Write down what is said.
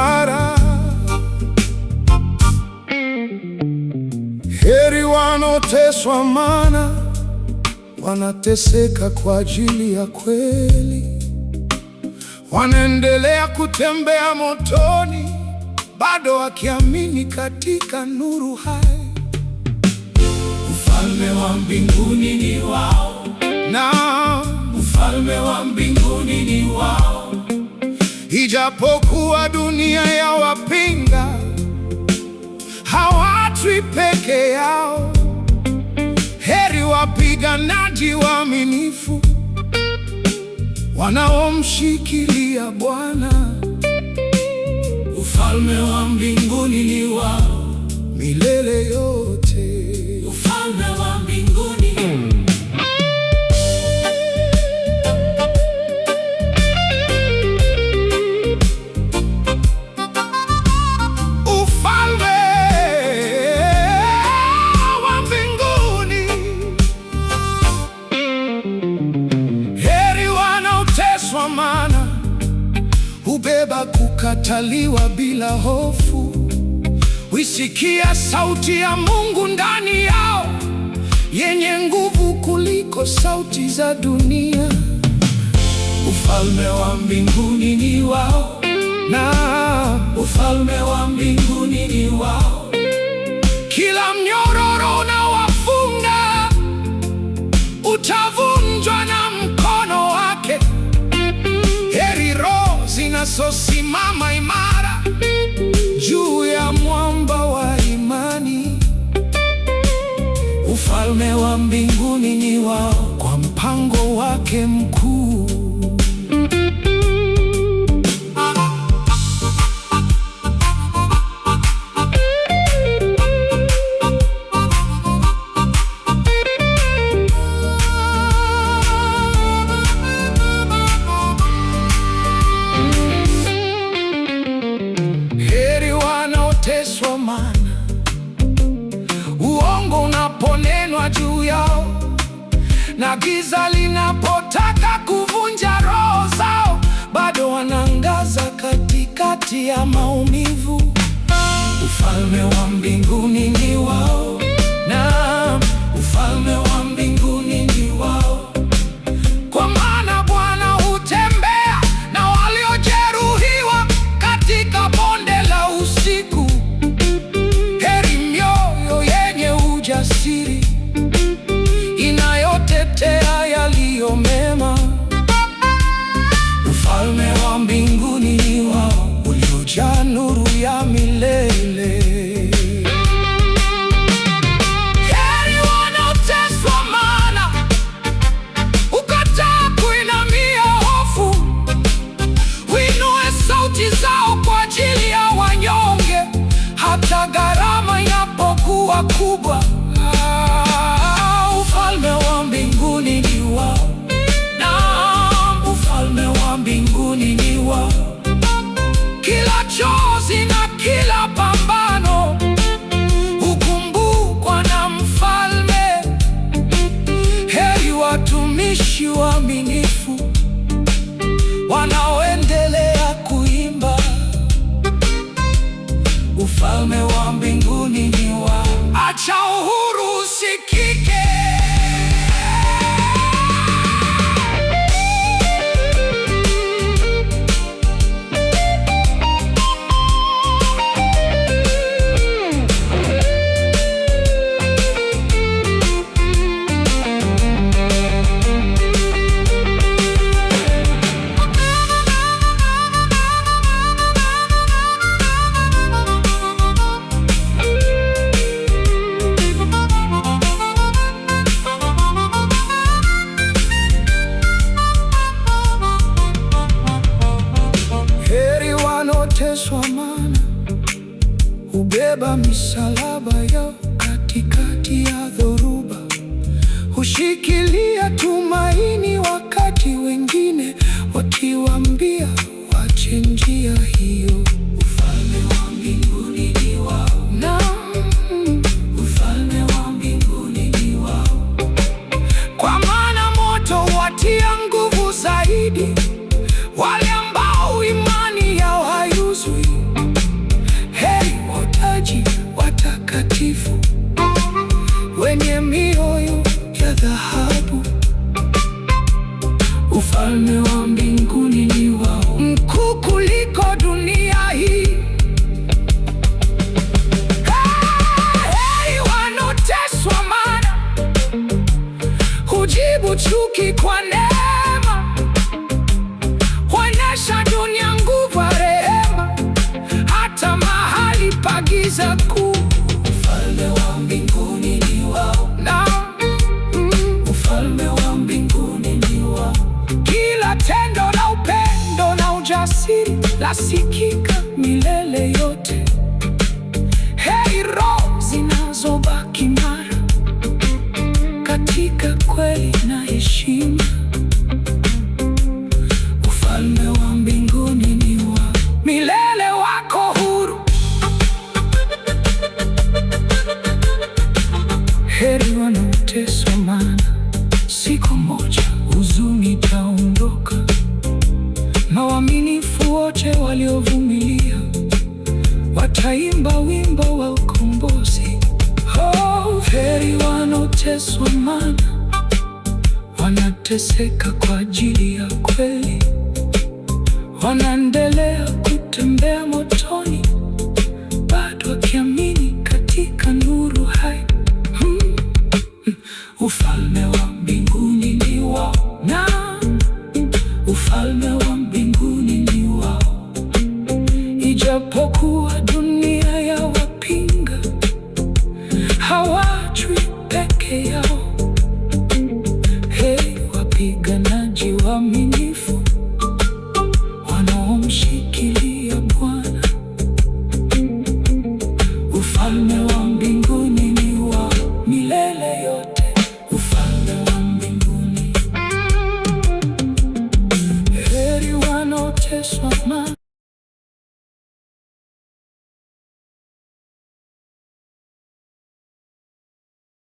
imara. Heri wanaoteswa, maana wanateseka kwa ajili ya kweli. Wanaendelea kutembea motoni, bado wakiamini katika nuru hai. Ufalme wa mbinguni ni wao, na ufalme wa mbinguni ni wao. Ijapokuwa dunia yawapinga, hawatwi peke yao. Heri wapiganaji waaminifu, wanaomshikilia Bwana. Ufalme wa mbinguni ni wao milele yote. Ufalme wa mbinguni. Ufalme wa mbinguni. Heri wanaoteswa, maana hubeba kukataliwa bila hofu. Huisikia sauti ya Mungu ndani yao, yenye nguvu kuliko sauti za dunia. Ufalme wa mbinguni ni wao, na ufalme wa mbinguni ni wao. Kila mnyororo unaowafunga utavunjwa na mkono wake. Heri roho zinazosimama imara juu ya mwamba wa imani. Ufalme wa mbinguni ni wao kwa mpango wake mkuu. Teswa, maana uongo unaponenwa juu yao, na giza linapotaka kuvunja roho zao, bado wanaangaza katikati ya maumivu. Ufalme wa mbinguni ni wao, na ufalme wa mbinguni ni wao. Kwa maana Bwana hutembea na waliojeruhiwa katika bonde la usiku. Jasiri inayotetea yaliyo mema. Ufalme wa mbinguni ni wao uliojaa nuru ya milele. Heri wanaoteswa, maana ukataa kuinamia hofu. Uinue sauti zao kwa ajili ya wanyonge, hata gharama inapokuwa kubwa. Ufalme wa mbinguni ni wao, na ufalme wa mbinguni ni wao. Kila chozi na kila pambano hukumbukwa na mfalme. Heri watumishi waaminifu wanaoendelea kuimba. Ufalme wa mbinguni ni wao. Acha uhuru usikike. Teswa, maana hubeba misalaba yao katikati ya dhoruba. Hushikilia tumaini wakati wengine wakiwaambia wache njia hiyo. Ufalme wa mbinguni ni wao, na ufalme wa mbinguni ni wao. Kwa maana moto watia nguvu zaidi wale ambao imani yao hayuzwi. asikika milele yote. Heri roho zinazobaki imara katika kweli na heshima. Ufalme wa mbinguni ni wao, milele wako huru. Heri wanaoteswa, maana siku moja huzuni itaondoka, na waaminifu wote waliovumilia wataimba wimbo wa ukombozi. Oh, heri wanaoteswa, maana wanateseka kwa ajili ya kweli. Wanaendelea kutembea motoni, bado wakiamini katika nuru hai. Ufalme wa mbinguni ni wao, na ufalme wa mbinguni ni wao. Ijapokuwa dunia yawapinga, hawachwi peke yao. Heri wapiganaji waaminifu